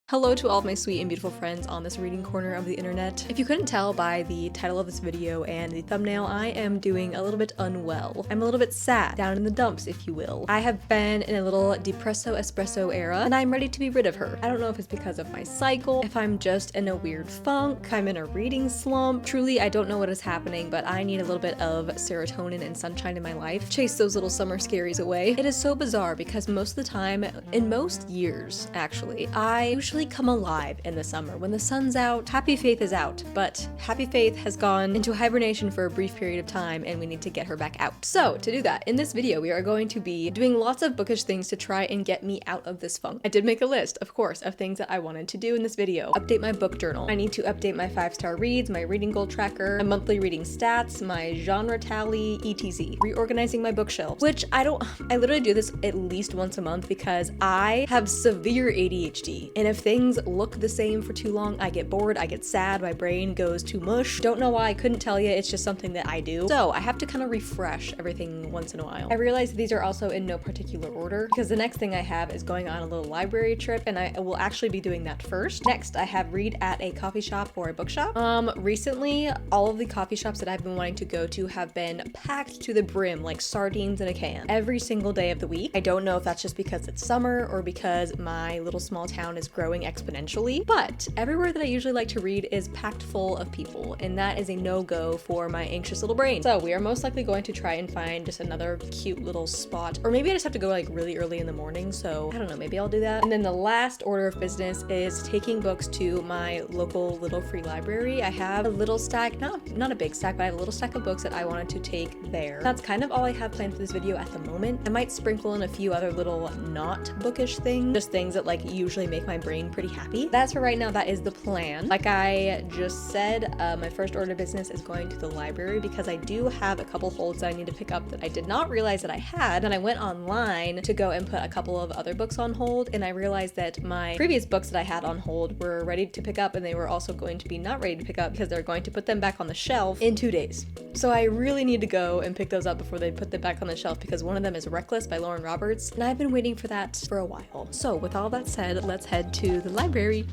Hello to all of my sweet and beautiful friends on this reading corner of the internet. If you couldn't tell by the title of this video and the thumbnail, I am doing a little bit unwell. I'm a little bit sad, down in the dumps, if you will. I have been in a little depresso espresso era, and I'm ready to be rid of her. I don't know if it's because of my cycle, if I'm just in a weird funk, I'm in a reading slump. Truly, I don't know what is happening, but I need a little bit of serotonin and sunshine in my life. Chase those little summer scaries away. It is so bizarre because most of the time, in most years, actually, I usually come alive in the summer. When the sun's out, Happy Faith is out, but Happy Faith has gone into hibernation for a brief period of time and we need to get her back out. So to do that, in this video, we are going to be doing lots of bookish things to try and get me out of this funk. I did make a list, of course, of things that I wanted to do in this video. Update my book journal. I need to update my 5-star reads, my reading goal tracker, my monthly reading stats, my genre tally, etc. Reorganizing my bookshelves, which I literally do this at least once a month because I have severe ADHD, and if things look the same for too long, I get bored, I get sad, my brain goes to mush. Don't know why, I couldn't tell you, it's just something that I do. So I have to kind of refresh everything once in a while. I realize these are also in no particular order because the next thing I have is going on a little library trip, and I will actually be doing that first. Next, I have read at a coffee shop or a bookshop. Recently, all of the coffee shops that I've been wanting to go to have been packed to the brim like sardines in a can every single day of the week. I don't know if that's just because it's summer or because my little small town is growing exponentially, but everywhere that I usually like to read is packed full of people, and that is a no-go for my anxious little brain. So we are most likely going to try and find just another cute little spot, or maybe I just have to go like really early in the morning, so I don't know, maybe I'll do that. And then the last order of business is taking books to my local little free library. I have a little stack, not a big stack, but I have a little stack of books that I wanted to take there. That's kind of all I have planned for this video at the moment. I might sprinkle in a few other little not bookish things, just things that like usually make my brain pretty happy. That's for right now, that is the plan. Like I just said, my first order of business is going to the library because I do have a couple holds that I need to pick up that I did not realize that I had. And I went online to go and put a couple of other books on hold, and I realized that my previous books that I had on hold were ready to pick up, and they were also going to be not ready to pick up because they're going to put them back on the shelf in 2 days. So I really need to go and pick those up before they put them back on the shelf because one of them is Reckless by Lauren Roberts, and I've been waiting for that for a while. So with all that said, let's head to the library.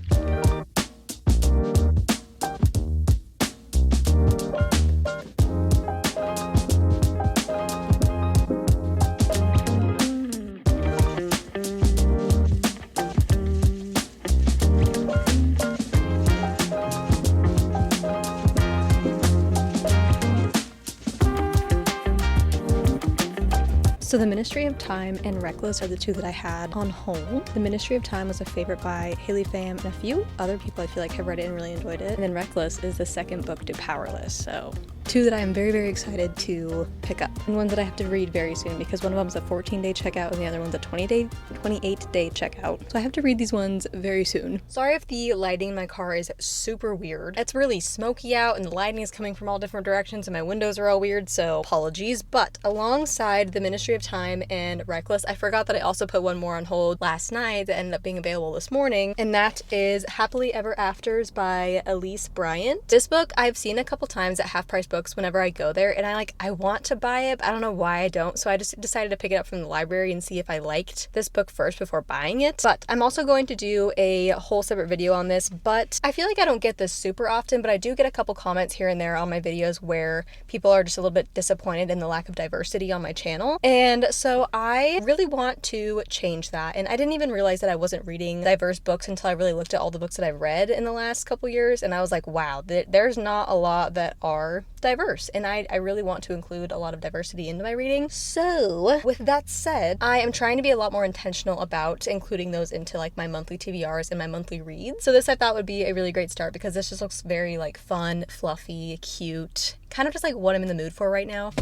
So The Ministry of Time and Reckless are the two that I had on hold. The Ministry of Time was a favorite by Haley Pham, and a few other people I feel like have read it and really enjoyed it. And then Reckless is the second book to Powerless, so two that I am very, very excited to pick up. And ones that I have to read very soon because one of them is a 14-day checkout and the other one's a 28-day checkout. So I have to read these ones very soon. Sorry if the lighting in my car is super weird. It's really smoky out and the lighting is coming from all different directions and my windows are all weird, so apologies. But alongside The Ministry of Time and Reckless, I forgot that I also put one more on hold last night that ended up being available this morning, and that is Happily Ever Afters by Elise Bryant. This book I've seen a couple times at Half Price Books whenever I go there, and I want to buy it, but I don't know why I don't, so I just decided to pick it up from the library and see if I liked this book first before buying it. But I'm also going to do a whole separate video on this, but I feel like I don't get this super often, but I do get a couple comments here and there on my videos where people are just a little bit disappointed in the lack of diversity on my channel, and so I really want to change that. And I didn't even realize that I wasn't reading diverse books until I really looked at all the books that I've read in the last couple years, and I was like, wow, there's not a lot that are diverse, and I really want to include a lot of diversity into my reading. So with that said, I am trying to be a lot more intentional about including those into like my monthly TBRs and my monthly reads. So this I thought would be a really great start because this just looks very like fun, fluffy, cute, kind of just like what I'm in the mood for right now.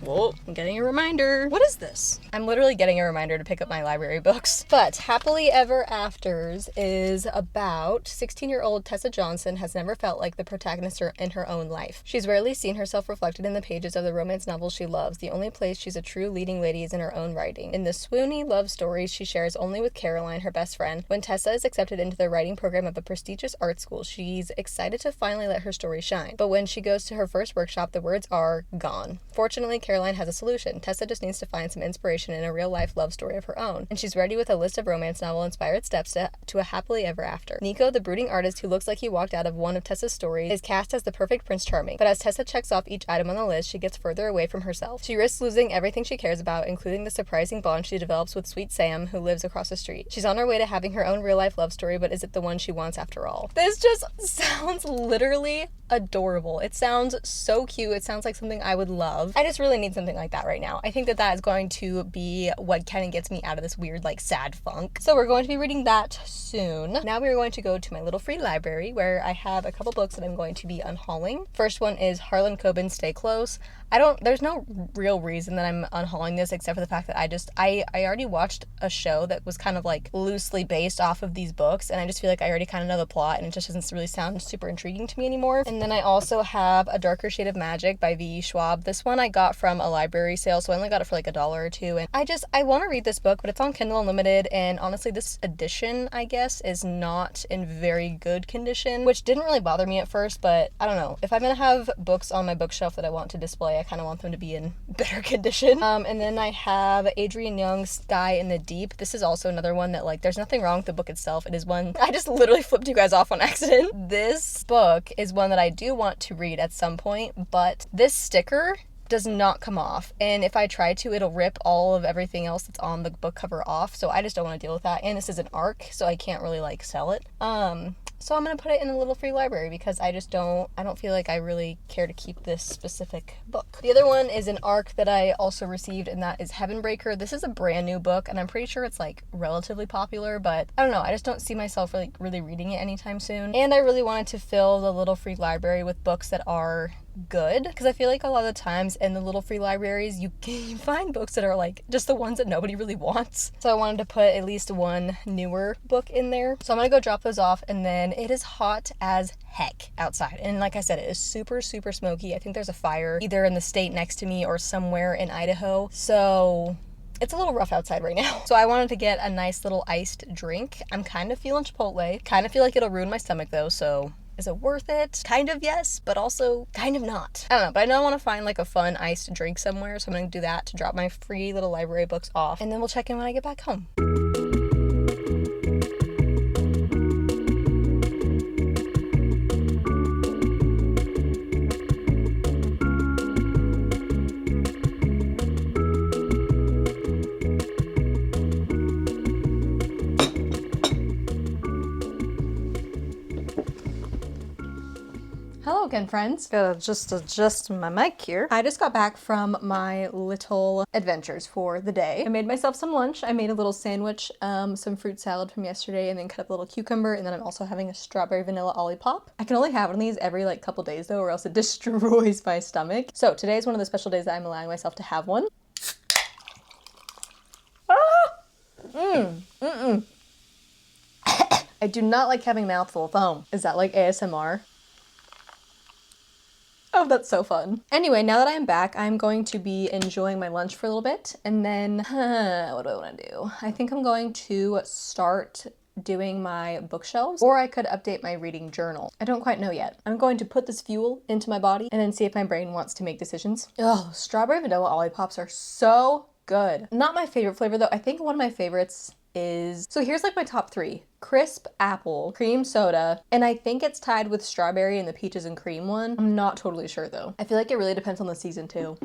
Whoa, I'm getting a reminder. What is this? I'm literally getting a reminder to pick up my library books. But Happily Ever Afters is about 16-year-old Tessa Johnson has never felt like the protagonist in her own life. She's rarely seen herself reflected in the pages of the romance novels she loves. The only place she's a true leading lady is in her own writing. In the swoony love stories she shares only with Caroline, her best friend, when Tessa is accepted into the writing program of a prestigious art school, she's excited to finally let her story shine. But when she goes to her first workshop, the words are gone. Fortunately, Caroline has a solution. Tessa just needs to find some inspiration in a real-life love story of her own, and she's ready with a list of romance novel-inspired steps to a happily ever after. Nico, the brooding artist who looks like he walked out of one of Tessa's stories, is cast as the perfect Prince Charming, but as Tessa checks off each item on the list, she gets further away from herself. She risks losing everything she cares about, including the surprising bond she develops with sweet Sam, who lives across the street. She's on her way to having her own real-life love story, but is it the one she wants after all? This just sounds literally adorable. It sounds so cute. It sounds like something I would love. I just really need something like that right now. I think that that is going to be what kind of gets me out of this weird, like, sad funk. So we're going to be reading that soon. Now we're going to go to my little free library where I have a couple books that I'm going to be unhauling. First one is Harlan Coben's Stay Close. There's no real reason that I'm unhauling this except for the fact that I already watched a show that was kind of like loosely based off of these books, and I just feel like I already kind of know the plot and it just doesn't really sound super intriguing to me anymore. And then I also have A Darker Shade of Magic by V. Schwab. This one I got from a library sale, so I only got it for like $1 or $2, and I want to read this book, but it's on Kindle Unlimited, and honestly this edition, I guess, is not in very good condition, which didn't really bother me at first, but I don't know. If I'm gonna have books on my bookshelf that I want to display, I kind of want them to be in better condition. And then I have Adrienne Young's Sky in the Deep. This is also another one that, like, there's nothing wrong with the book itself. It is one I just literally flipped you guys off on accident. This book is one that I do want to read at some point, but this sticker does not come off, and if I try to, it'll rip all of everything else that's on the book cover off, so I just don't want to deal with that. And this is an ARC, so I can't really like sell it. So I'm gonna put it in a little free library because I don't feel like I really care to keep this specific book. The other one is an ARC that I also received, and that is Heavenbreaker. This is a brand new book, and I'm pretty sure it's like relatively popular, but I don't know, I just don't see myself really reading it anytime soon. And I really wanted to fill the little free library with books that are good, because I feel like a lot of the times in the little free libraries you find books that are like just the ones that nobody really wants. So I wanted to put at least one newer book in there. So I'm gonna go drop those off, and then it is hot as heck outside, and like I said, it is super smoky. I think there's a fire either in the state next to me or somewhere in Idaho, so it's a little rough outside right now. So I wanted to get a nice little iced drink. I'm kind of feeling Chipotle. Kind of feel like it'll ruin my stomach though, so is it worth it? Kind of yes, but also kind of not. I don't know, but I know I want to find like a fun iced drink somewhere, so I'm going to do that to drop my free little library books off, and then we'll check in when I get back home. Hello again, friends. Gotta just adjust my mic here. I just got back from my little adventures for the day. I made myself some lunch. I made a little sandwich, some fruit salad from yesterday, and then cut up a little cucumber, and then I'm also having a strawberry vanilla olipop. I can only have one of these every like couple days though, or else it destroys my stomach. So today is one of the special days that I'm allowing myself to have one. I do not like having a mouthful of foam. Is that like ASMR? Oh, that's so fun. Anyway, now that I'm back, I'm going to be enjoying my lunch for a little bit, and then, what do I want to do? I think I'm going to start doing my bookshelves, or I could update my reading journal. I don't quite know yet. I'm going to put this fuel into my body and then see if my brain wants to make decisions. Oh, strawberry vanilla ollipops are so good. Not my favorite flavor though. I think one of my favorites is, so here's like my top 3. Crisp apple, cream soda, and I think it's tied with strawberry and the peaches and cream one. I'm not totally sure though. I feel like it really depends on the season too.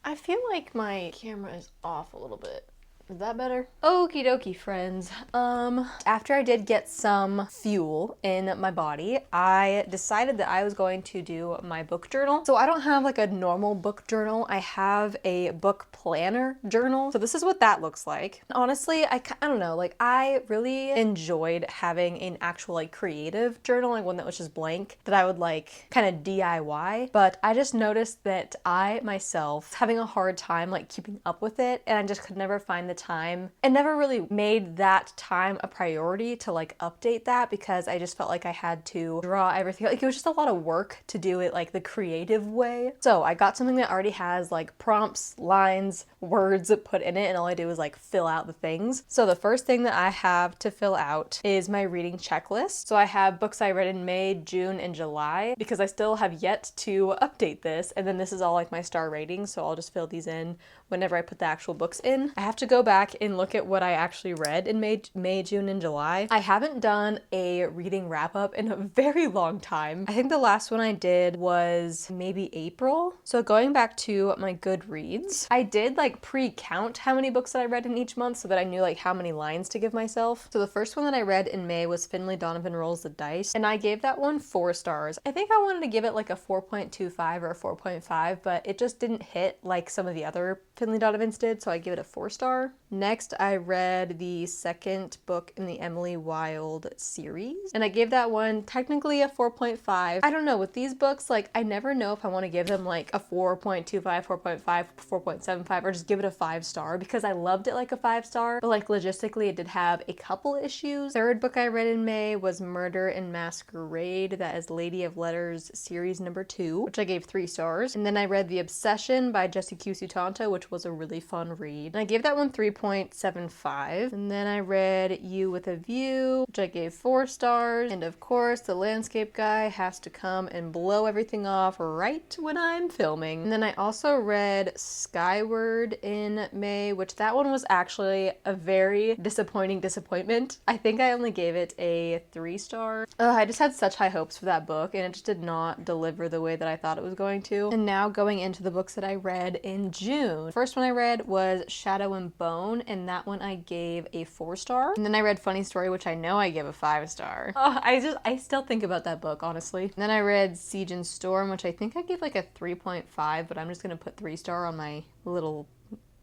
I feel like my camera is off a little bit. Is that better? Okie dokie, friends. After I did get some fuel in my body, I decided that I was going to do my book journal. So I don't have like a normal book journal. I have a book planner journal. So this is what that looks like. Honestly, I don't know, like I really enjoyed having an actual like creative journal, like one that was just blank, that I would like kind of DIY. But I just noticed that I myself having a hard time like keeping up with it, and I just could never find the time. I never really made that time a priority to like update that because I just felt like I had to draw everything. Like it was just a lot of work to do it like the creative way. So I got something that already has like prompts, lines, words put in it, and all I do is like fill out the things. So the first thing that I have to fill out is my reading checklist. So I have books I read in May, June, and July because I still have yet to update this. And then this is all like my star ratings, so I'll just fill these in whenever I put the actual books in. I have to go back and look at what I actually read in May, June, and July. I haven't done a reading wrap up in a very long time. I think the last one I did was maybe April. So going back to my Goodreads, I did like pre-count how many books that I read in each month so that I knew like how many lines to give myself. So the first one that I read in May was Finley Donovan Rolls the Dice, and I gave that one 4 stars. I think I wanted to give it like a 4.25 or a 4.5, but it just didn't hit like some of the other Finley Donovans did, so I give it a 4 star. Next, I read the second book in the Emily Wilde series, and I gave that one technically a 4.5. I don't know, with these books, like I never know if I want to give them like a 4.25, 4.5, 4.75, or just give it a 5 star because I loved it like a 5 star, but like logistically it did have a couple issues. Third book I read in May was Murder in Masquerade, that is Lady of Letters series number 2, which I gave 3 stars. And then I read The Obsession by Jessie Q. Sutanto, which was a really fun read, and I gave that one 3.75. And then I read You with a View, which I gave 4 stars. And of course, the landscape guy has to come and blow everything off right when I'm filming. And then I also read Skyward in May, which that one was actually a very disappointing disappointment. I think I only gave it a 3 star. I just had such high hopes for that book, and it just did not deliver the way that I thought it was going to. And now going into the books that I read in June. First one I read was Shadow and Bone, and that one I gave a 4 star. And then I read Funny Story, which I know I gave a 5 star. I still think about that book, honestly. And then I read Siege and Storm, which I think I gave like a 3.5, but I'm just gonna put 3 star on my little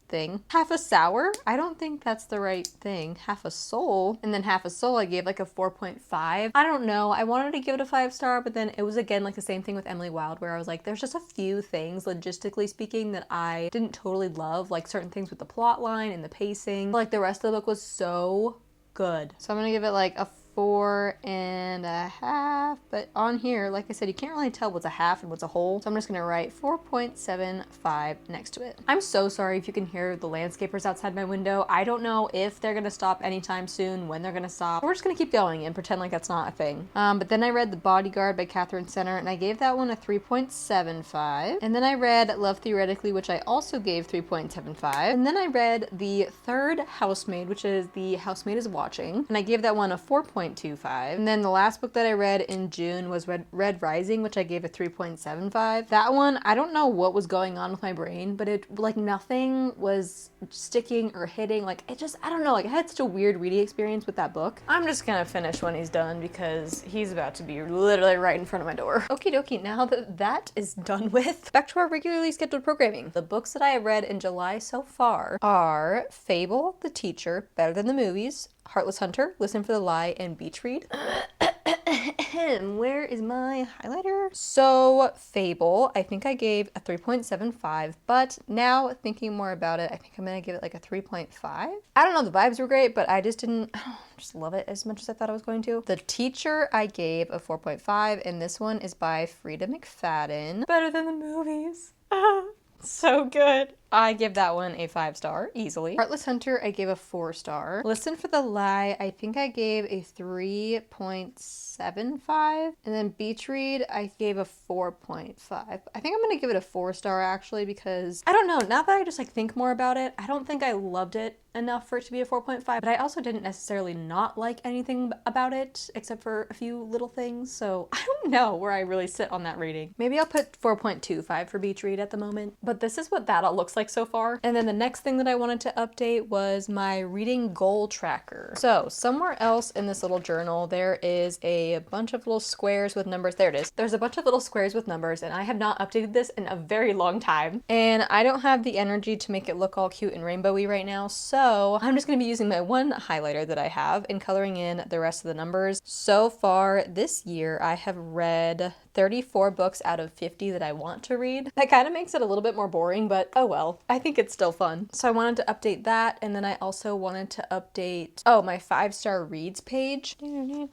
thing. Half a Sour, I don't think that's the right thing. Half a Soul, and then Half a Soul I gave like a 4.5. I don't know, I wanted to give it a 5 star, but then it was again like the same thing with Emily Wilde where I was like, there's just a few things logistically speaking that I didn't totally love, like certain things with the plot line and the pacing, but like the rest of the book was so good. So I'm gonna give it like a 4.5, but on here, like I said, you can't really tell what's a half and what's a whole, so I'm just gonna write 4.75 next to it. I'm so sorry if you can hear the landscapers outside my window. I don't know if they're gonna stop anytime soon, when they're gonna stop. We're just gonna keep going and pretend like that's not a thing. But then I read The Bodyguard by Catherine Center, and I gave that one a 3.75. And then I read Love Theoretically, which I also gave 3.75. And then I read The Third Housemaid, which is The Housemaid is Watching, and I gave that one a 4.25. And then the last book that I read in June was Red Rising, which I gave a 3.75. That one, I don't know what was going on with my brain, but it like nothing was sticking or hitting. Like it just, I don't know, like I had such a weird reading experience with that book. I'm just gonna finish when he's done because he's about to be literally right in front of my door. Okie dokie, now that that is done with, back to our regularly scheduled programming. The books that I have read in July so far are Fable, The Teacher, Better Than the Movies, Heartless Hunter, Listen for the Lie, and Beach Read. Where is my highlighter? So Fable, I think I gave a 3.75, but now thinking more about it, I think I'm gonna give it like a 3.5. I don't know, the vibes were great, but I just just love it as much as I thought I was going to. The Teacher, I gave a 4.5, and this one is by Frida McFadden. Better Than the Movies. So good. I give that one a 5 star, easily. Heartless Hunter, I gave a 4 star. Listen for the Lie, I think I gave a 3.75. And then Beach Read, I gave a 4.5. I think I'm gonna give it a 4 star actually because, I don't know, now that I just like think more about it, I don't think I loved it enough for it to be a 4.5, but I also didn't necessarily not like anything about it except for a few little things, so I don't know where I really sit on that rating. Maybe I'll put 4.25 for Beach Read at the moment, but this is what that all looks like so far. And then the next thing that I wanted to update was my reading goal tracker. So somewhere else in this little journal, there is a bunch of little squares with numbers. There it is. There's a bunch of little squares with numbers, and I have not updated this in a very long time. And I don't have the energy to make it look all cute and rainbowy right now, so I'm just gonna be using my one highlighter that I have and coloring in the rest of the numbers. So far this year, I have read 34 books out of 50 that I want to read. That kind of makes it a little bit more boring, but oh well. I think it's still fun. So I wanted to update that, and then I also wanted to update, oh, my 5-star reads page. I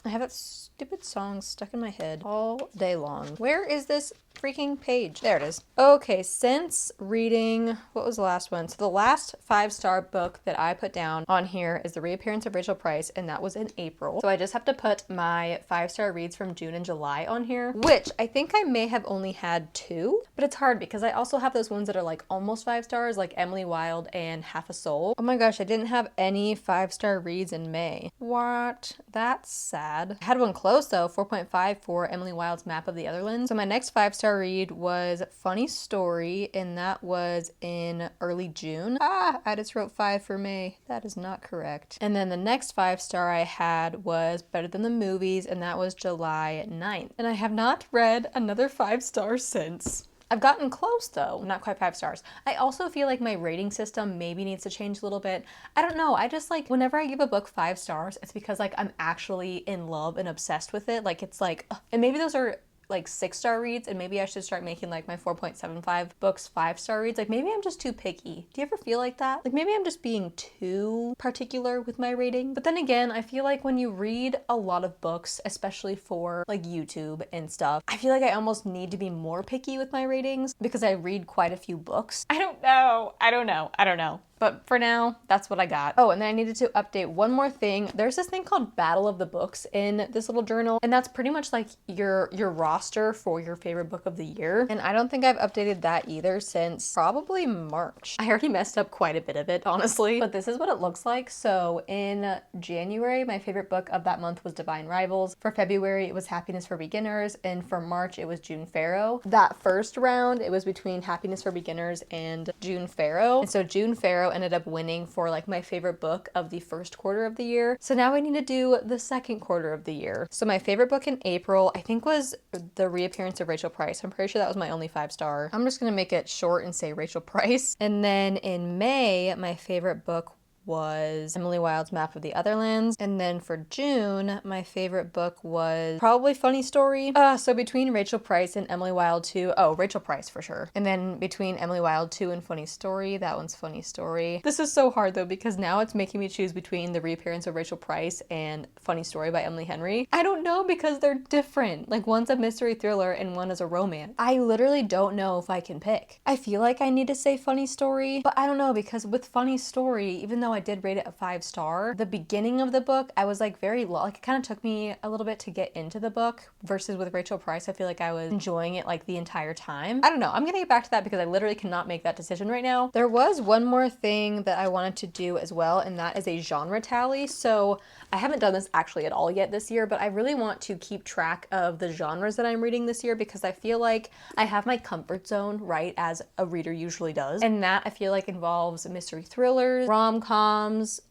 have that stupid song stuck in my head all day long. Where is this freaking page? There it is. Okay, since reading, what was the last one? So the last 5-star book that I put down on here is The Reappearance of Rachel Price, and that was in April. So I just have to put my 5-star reads from June and July on here, which I think I may have only had 2, but it's hard because I also have those ones that are like almost 5 stars, like Emily Wilde and Half a Soul. Oh my gosh, I didn't have any 5-star reads in May. What? That's sad. I had one close though, 4.5 for Emily Wilde's Map of the Otherlands. So my next 5-star read was Funny Story, and that was in early June. I just wrote 5 for May. That is not correct. And then the next 5-star I had was Better Than the Movies, and that was July 9th. And I have not read another 5-star since. I've gotten close though, not quite 5 stars. I also feel like my rating system maybe needs to change a little bit. I don't know, I just like, whenever I give a book 5 stars, it's because like I'm actually in love and obsessed with it. Like it's like, and maybe those are like 6-star reads, and maybe I should start making like my 4.75 books 5-star reads. Like maybe I'm just too picky. Do you ever feel like that? Like maybe I'm just being too particular with my rating. But then again, I feel like when you read a lot of books, especially for like YouTube and stuff, I feel like I almost need to be more picky with my ratings because I read quite a few books. I don't know. But for now, that's what I got. Oh, and then I needed to update one more thing. There's this thing called Battle of the Books in this little journal, and that's pretty much like your roster for your favorite book of the year. And I don't think I've updated that either since probably March. I already messed up quite a bit of it, honestly. But this is what it looks like. So in January, my favorite book of that month was Divine Rivals. For February, it was Happiness for Beginners. And for March, it was June Pharaoh. That first round, it was between Happiness for Beginners and June Pharaoh. And so June Pharaoh ended up winning for like my favorite book of the first quarter of the year. So now I need to do the second quarter of the year. So my favorite book in April, I think, was The Reappearance of Rachel Price. I'm pretty sure that was my only 5-star. I'm just gonna make it short and say Rachel Price. And then in May, my favorite book was Emily Wilde's Map of the Otherlands. And then for June, my favorite book was probably Funny Story. So between Rachel Price and Emily Wilde 2, oh, Rachel Price for sure. And then between Emily Wilde 2 and Funny Story, that one's Funny Story. This is so hard though, because now it's making me choose between The Reappearance of Rachel Price and Funny Story by Emily Henry. I don't know, because they're different. Like one's a mystery thriller and one is a romance. I literally don't know if I can pick. I feel like I need to say Funny Story, but I don't know, because with Funny Story, even though I did rate it a 5-star, the beginning of the book, I was like very low. Like it kind of took me a little bit to get into the book, versus with Rachel Price, I feel like I was enjoying it like the entire time. I don't know. I'm gonna get back to that because I literally cannot make that decision right now. There was one more thing that I wanted to do as well, and that is a genre tally. So I haven't done this actually at all yet this year, but I really want to keep track of the genres that I'm reading this year, because I feel like I have my comfort zone, right, as a reader usually does. And that I feel like involves mystery thrillers, rom-coms,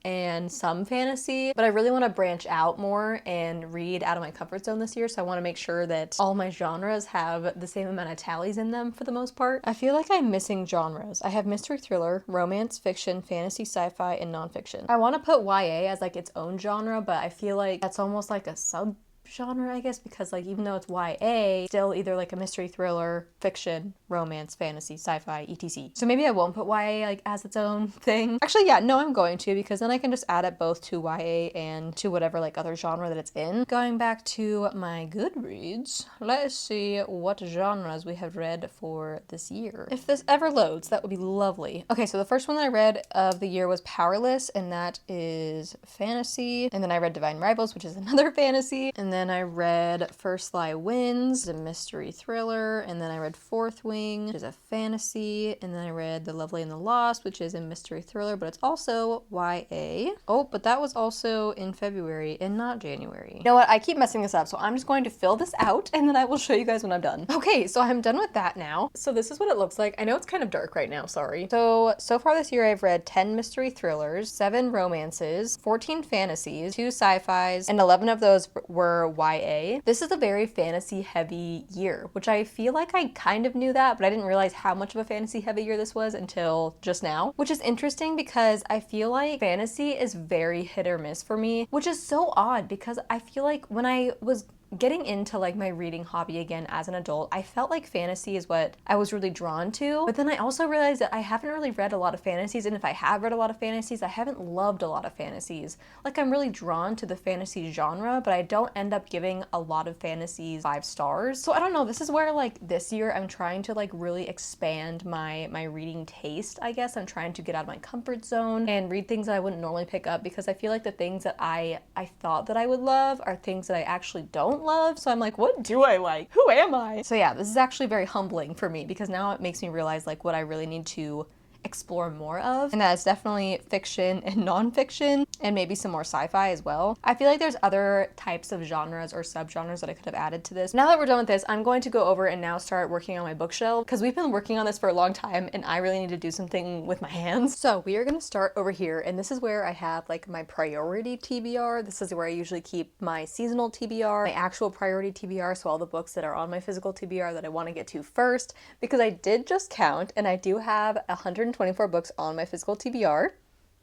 and some fantasy, but I really want to branch out more and read out of my comfort zone this year. So I want to make sure that all my genres have the same amount of tallies in them for the most part. I feel like I'm missing genres. I have mystery thriller, romance, fiction, fantasy, sci-fi, and nonfiction. I want to put YA as like its own genre, but I feel like that's almost like a sub genre, I guess, because like even though it's YA, still either like a mystery thriller, fiction, romance, fantasy, sci-fi, etc. So maybe I won't put YA like as its own thing. Actually, yeah, no, I'm going to, because then I can just add it both to YA and to whatever like other genre that it's in. Going back to my Goodreads, let's see what genres we have read for this year. If this ever loads, that would be lovely. Okay, so the first one that I read of the year was Powerless, and that is fantasy. And then I read Divine Rivals, which is another fantasy. And then I read First Lie Wins, a mystery thriller, and then I read Fourth Wing, which is a fantasy, and then I read The Lovely and the Lost, which is a mystery thriller, but it's also YA. Oh, but that was also in February and not January. You know what? I keep messing this up, so I'm just going to fill this out, and then I will show you guys when I'm done. Okay, so I'm done with that now. So this is what it looks like. I know it's kind of dark right now, sorry. So far this year I've read 10 mystery thrillers, 7 romances, 14 fantasies, 2 sci-fis, and 11 of those were for YA. This is a very fantasy heavy year, which I feel like I kind of knew that, but I didn't realize how much of a fantasy heavy year this was until just now, which is interesting because I feel like fantasy is very hit or miss for me, which is so odd because I feel like when I was getting into like my reading hobby again as an adult, I felt like fantasy is what I was really drawn to. But then I also realized that I haven't really read a lot of fantasies, and if I have read a lot of fantasies, I haven't loved a lot of fantasies. Like, I'm really drawn to the fantasy genre, but I don't end up giving a lot of fantasies 5 stars. So I don't know, this is where like this year I'm trying to like really expand my reading taste, I guess. I'm trying to get out of my comfort zone and read things that I wouldn't normally pick up, because I feel like the things that I thought that I would love are things that I actually don't love. So I'm like, what do I like? Who am I? So yeah, this is actually very humbling for me, because now it makes me realize like what I really need to explore more of, and that is definitely fiction and nonfiction, and maybe some more sci-fi as well. I feel like there's other types of genres or subgenres that I could have added to this. Now that we're done with this, I'm going to go over and now start working on my bookshelf, because we've been working on this for a long time and I really need to do something with my hands. So we are going to start over here, and this is where I have like my priority TBR. This is where I usually keep my seasonal TBR, my actual priority TBR, so all the books that are on my physical TBR that I want to get to first, because I did just count and I do have 124 books on my physical TBR.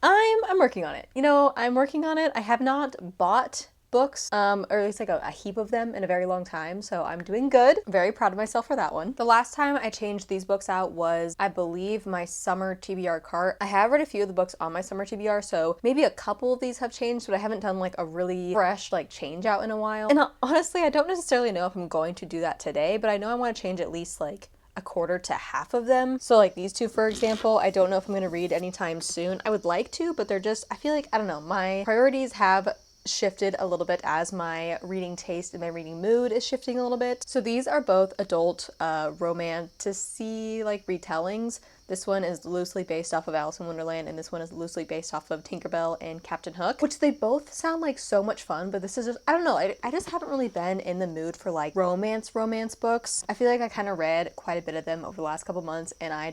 I'm working on it. You know, I'm working on it. I have not bought books, or at least like a heap of them in a very long time, so I'm doing good. I'm very proud of myself for that one. The last time I changed these books out was, I believe, my summer TBR cart. I have read a few of the books on my summer TBR, so maybe a couple of these have changed, but I haven't done like a really fresh like change out in a while. And honestly, I don't necessarily know if I'm going to do that today, but I know I want to change at least like a quarter to half of them. So like these two, for example, I don't know if I'm going to read anytime soon. I would like to, but they're just, I feel like, I don't know, my priorities have shifted a little bit as my reading taste and my reading mood is shifting a little bit. So these are both adult romantasy like retellings. This one is loosely based off of Alice in Wonderland, and this one is loosely based off of Tinkerbell and Captain Hook, which they both sound like so much fun, but this is just, I don't know, I just haven't really been in the mood for like romance books. I feel like I kind of read quite a bit of them over the last couple months, and I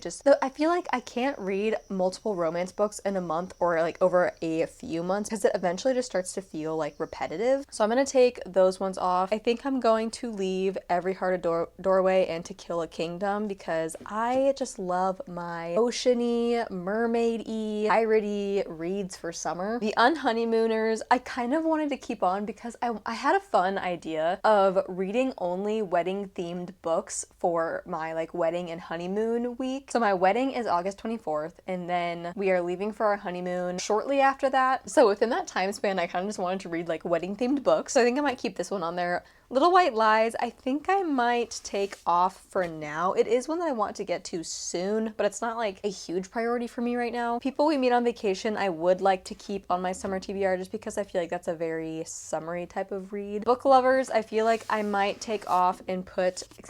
feel like I can't read multiple romance books in a month or like over a few months, because it eventually just starts to feel like repetitive. So I'm gonna take those ones off. I think I'm going to leave Every Heart a Doorway and To Kill a Kingdom, because I just love my oceany, mermaid-y, piratey reads for summer. The Unhoneymooners, I kind of wanted to keep on because I had a fun idea of reading only wedding-themed books for my like wedding and honeymoon week. So my wedding is August 24th, and then we are leaving for our honeymoon shortly after that. So within that time span, I kind of just wanted to read like wedding-themed books. So I think I might keep this one on there. Little White Lies, I think I might take off for now. It is one that I want to get to soon, but it's not like a huge priority for me right now. People We Meet on Vacation, I would like to keep on my summer TBR just because I feel like that's a very summery type of read. Book Lovers, I feel like I might take off and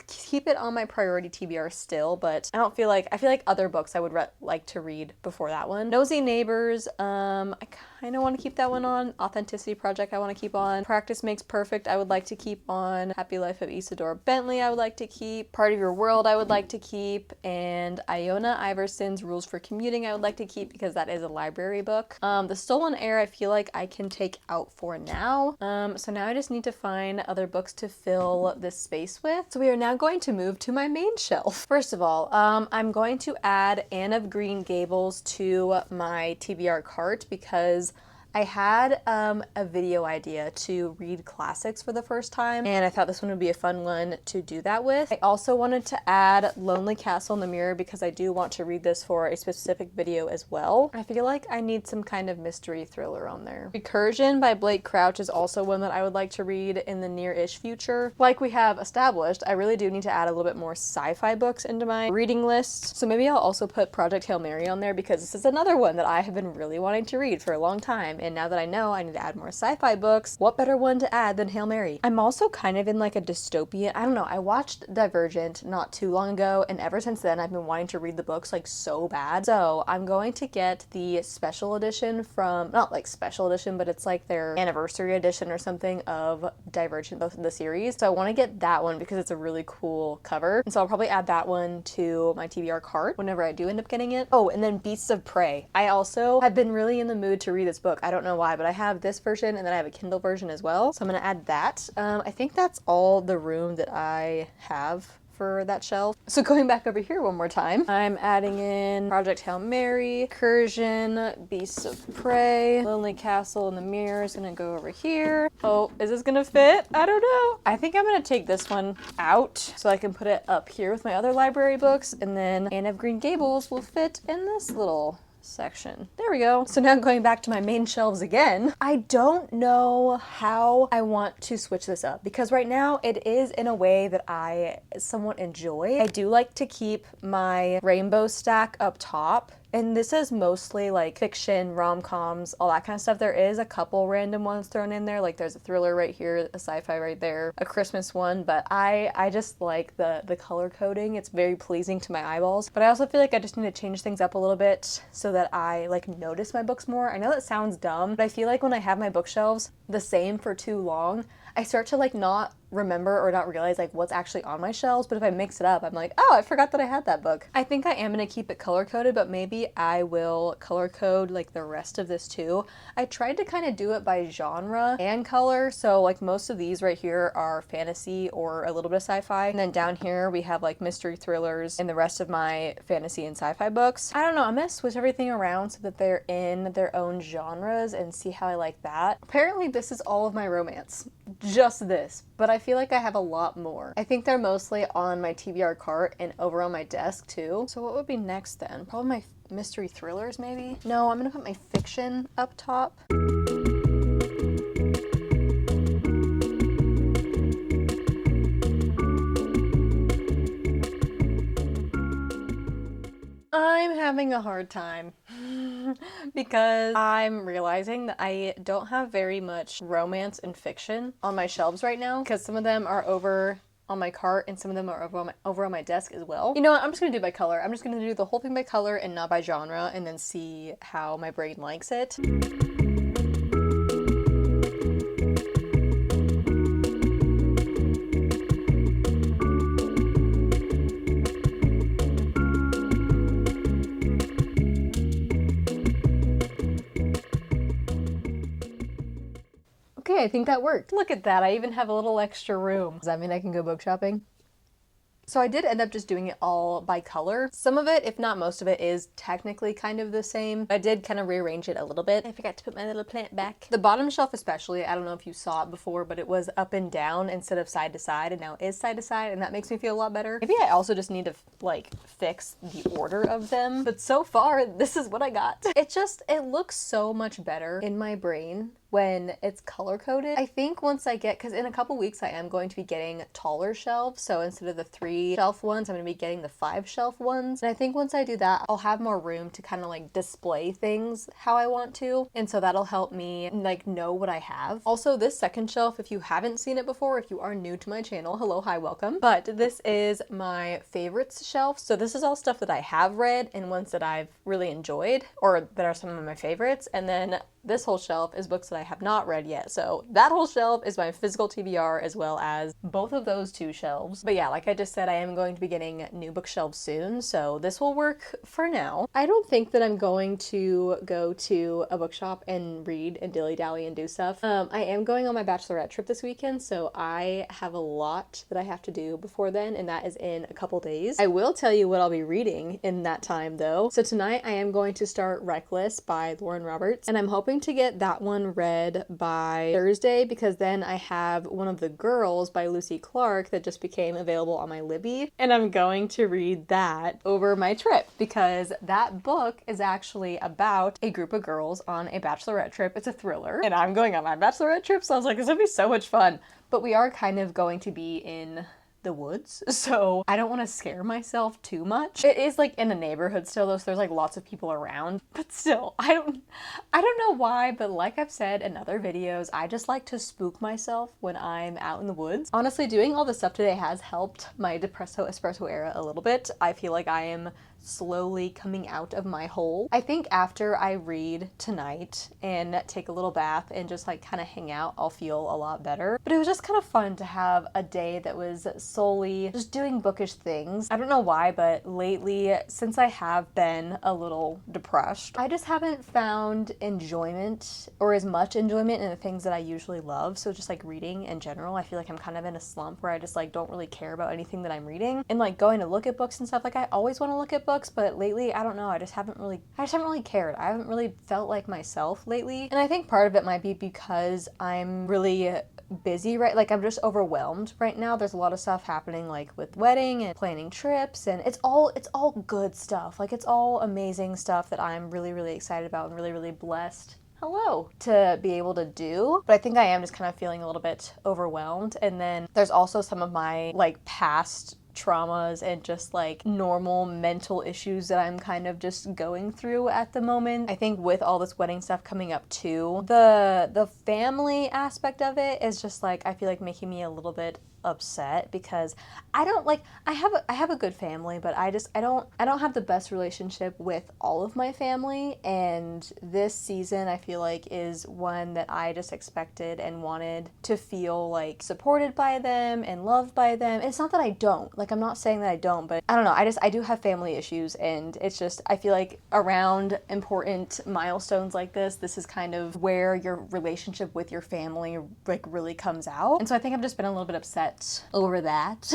keep it on my priority TBR still, but I feel like other books I would like to read before that one. Nosy Neighbors, I kind of want to keep that one on. Authenticity Project, I want to keep on. Practice Makes Perfect, I would like to keep on. Happy Life of Isadora Bentley, I would like to keep. Part of Your World, I would like to keep. And Iona Iverson's Rules for Commuting, I would like to keep because that is a library book. The Stolen Heir, I feel like I can take out for now. So now I just need to find other books to fill this space with. So we are now going to move to my main shelf. First of all, I'm going to add Anne of Green Gables to my TBR cart because I had a video idea to read classics for the first time, and I thought this one would be a fun one to do that with. I also wanted to add Lonely Castle in the Mirror because I do want to read this for a specific video as well. I feel like I need some kind of mystery thriller on there. Recursion by Blake Crouch is also one that I would like to read in the near-ish future. Like we have established, I really do need to add a little bit more sci-fi books into my reading list. So maybe I'll also put Project Hail Mary on there because this is another one that I have been really wanting to read for a long time. And now that I know I need to add more sci-fi books, what better one to add than Hail Mary? I'm also kind of in like a dystopian, I don't know, I watched Divergent not too long ago, and ever since then I've been wanting to read the books like so bad. So I'm going to get the special edition from, not like special edition, but it's like their anniversary edition or something of Divergent, both of the series. So I want to get that one because it's a really cool cover. And so I'll probably add that one to my TBR cart whenever I do end up getting it. Oh, and then Beasts of Prey. I also have been really in the mood to read this book. I don't know why, but I have this version and then I have a Kindle version as well. So I'm gonna add that. I think that's all the room that I have for that shelf. So going back over here one more time, I'm adding in Project Hail Mary, Incursion, Beasts of Prey, Lonely Castle, and the Mirror is gonna go over here. Oh, is this gonna fit? I don't know. I think I'm gonna take this one out so I can put it up here with my other library books, and then Anne of Green Gables will fit in this little section. There we go. So now going back to my main shelves again, I don't know how I want to switch this up because right now it is in a way that I somewhat enjoy. I do like to keep my rainbow stack up top. And this is mostly like fiction, rom-coms, all that kind of stuff. There is a couple random ones thrown in there. Like there's a thriller right here, a sci-fi right there, a Christmas one. But I just like the color coding. It's very pleasing to my eyeballs. But I also feel like I just need to change things up a little bit so that I like notice my books more. I know that sounds dumb, but I feel like when I have my bookshelves the same for too long, I start to like not remember or not realize like what's actually on my shelves, but if I mix it up, I'm like, oh, I forgot that I had that book. I think I am gonna keep it color coded, but maybe I will color code like the rest of this too. I tried to kind of do it by genre and color, so like most of these right here are fantasy or a little bit of sci-fi, and then down here we have like mystery thrillers and the rest of my fantasy and sci-fi books. I don't know, I'm gonna switch everything around so that they're in their own genres and see how I like that. Apparently this is all of my romance, just this, but I feel like I have a lot more. I think they're mostly on my TBR cart and over on my desk too. So what would be next then? Probably my mystery thrillers maybe? No, I'm gonna put my fiction up top. I'm having a hard time because I'm realizing that I don't have very much romance and fiction on my shelves right now because some of them are over on my cart and some of them are over on my desk as well. You know what? I'm just gonna do by color. I'm just gonna do the whole thing by color and not by genre and then see how my brain likes it. Okay, I think that worked. Look at that, I even have a little extra room. Does that mean I can go book shopping? So I did end up just doing it all by color. Some of it, if not most of it, is technically kind of the same. I did kind of rearrange it a little bit. I forgot to put my little plant back. The bottom shelf especially, I don't know if you saw it before, but it was up and down instead of side to side, and now it is side to side, and that makes me feel a lot better. Maybe I also just need to like fix the order of them, but so far, this is what I got. It looks so much better in my brain when it's color coded. I think once I get, because in a couple weeks I am going to be getting taller shelves, so instead of the 3 shelf ones, I'm going to be getting the 5 shelf ones, and I think once I do that, I'll have more room to kind of like display things how I want to, and so that'll help me like know what I have. Also, this second shelf, if you haven't seen it before, if you are new to my channel, hello, hi, welcome, but this is my favorites shelf, so this is all stuff that I have read and ones that I've really enjoyed, or that are some of my favorites, and then this whole shelf is books that I have not read yet. So that whole shelf is my physical TBR as well as both of those 2 shelves. But yeah, like I just said, I am going to be getting new bookshelves soon, so this will work for now. I don't think that I'm going to go to a bookshop and read and dilly-dally and do stuff. I am going on my bachelorette trip this weekend, so I have a lot that I have to do before then, and that is in a couple days. I will tell you what I'll be reading in that time though. So tonight I am going to start Reckless by Lauren Roberts, and I'm hoping to get that one read by Thursday because then I have One of the Girls by Lucy Clark that just became available on my Libby, and I'm going to read that over my trip because that book is actually about a group of girls on a bachelorette trip. It's a thriller, and I'm going on my bachelorette trip, so I was like, this would be so much fun. But we are kind of going to be in the woods, so I don't want to scare myself too much. It is like in a neighborhood still though, so there's like lots of people around, but still, I don't know why, but like I've said in other videos, I just like to spook myself when I'm out in the woods. Honestly, doing all this stuff today has helped my depresso espresso era a little bit. I feel like I am slowly coming out of my hole. I think after I read tonight and take a little bath and just like kind of hang out, I'll feel a lot better. But it was just kind of fun to have a day that was solely just doing bookish things. I don't know why, but lately, since I have been a little depressed, I just haven't found enjoyment or as much enjoyment in the things that I usually love. So just like reading in general, I feel like I'm kind of in a slump where I just like don't really care about anything that I'm reading. And like going to look at books and stuff, like I always want to look at books, but lately, I don't know, I just haven't really cared. I haven't really felt like myself lately. And I think part of it might be because I'm really busy, right? Like I'm just overwhelmed right now. There's a lot of stuff happening, like with wedding and planning trips, and it's all good stuff. Like it's all amazing stuff that I'm really, really excited about and really, really blessed to be able to do. But I think I am just kind of feeling a little bit overwhelmed. And then there's also some of my like past traumas and just like normal mental issues that I'm kind of just going through at the moment. I think with all this wedding stuff coming up too, the family aspect of it is just like, I feel like making me a little bit upset because I don't like, I have a good family, but I don't have the best relationship with all of my family, and this season I feel like is one that I just expected and wanted to feel like supported by them and loved by them. It's not that I don't, like I'm not saying that I don't, but I don't know, I do have family issues, and it's just, I feel like around important milestones like this is kind of where your relationship with your family like really comes out. And so I think I've just been a little bit upset over that.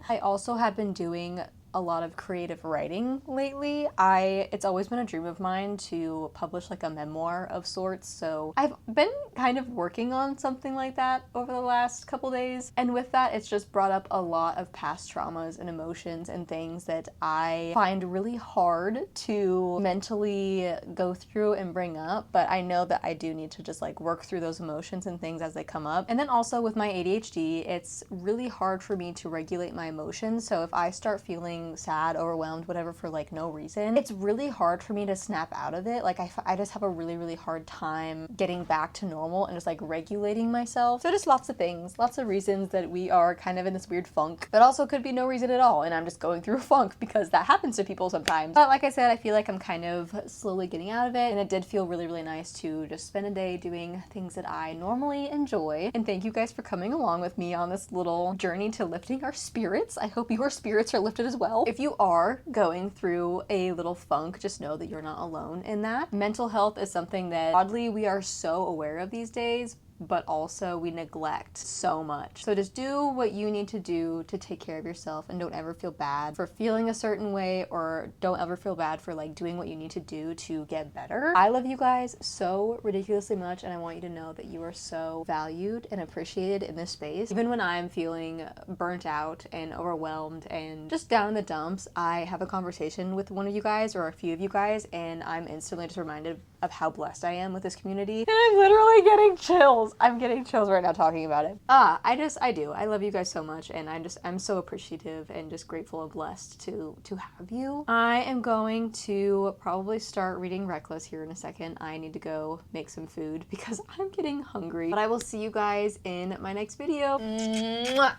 I also have been doing a lot of creative writing lately. It's always been a dream of mine to publish like a memoir of sorts, so I've been kind of working on something like that over the last couple days, and with that it's just brought up a lot of past traumas and emotions and things that I find really hard to mentally go through and bring up, but I know that I do need to just like work through those emotions and things as they come up. And then also with my ADHD, it's really hard for me to regulate my emotions, so if I start feeling sad, overwhelmed, whatever, for like no reason, it's really hard for me to snap out of it. Like I just have a really, really hard time getting back to normal and just like regulating myself. So just lots of things, lots of reasons that we are kind of in this weird funk that also could be no reason at all, and I'm just going through a funk because that happens to people sometimes. But like I said, I feel like I'm kind of slowly getting out of it, and it did feel really, really nice to just spend a day doing things that I normally enjoy. And thank you guys for coming along with me on this little journey to lifting our spirits. I hope your spirits are lifted as well. If you are going through a little funk, just know that you're not alone in that. Mental health is something that oddly we are so aware of these days, but also we neglect so much. So just do what you need to do to take care of yourself, and don't ever feel bad for feeling a certain way, or don't ever feel bad for like doing what you need to do to get better. I love you guys so ridiculously much, and I want you to know that you are so valued and appreciated in this space. Even when I'm feeling burnt out and overwhelmed and just down in the dumps, I have a conversation with one of you guys or a few of you guys, and I'm instantly just reminded of how blessed I am with this community. And I'm literally getting chills. I'm getting chills right now talking about it. I do. I love you guys so much, and I'm so appreciative and just grateful and blessed to have you. I am going to probably start reading Reckless here in a second. I need to go make some food because I'm getting hungry. But I will see you guys in my next video. Mwah!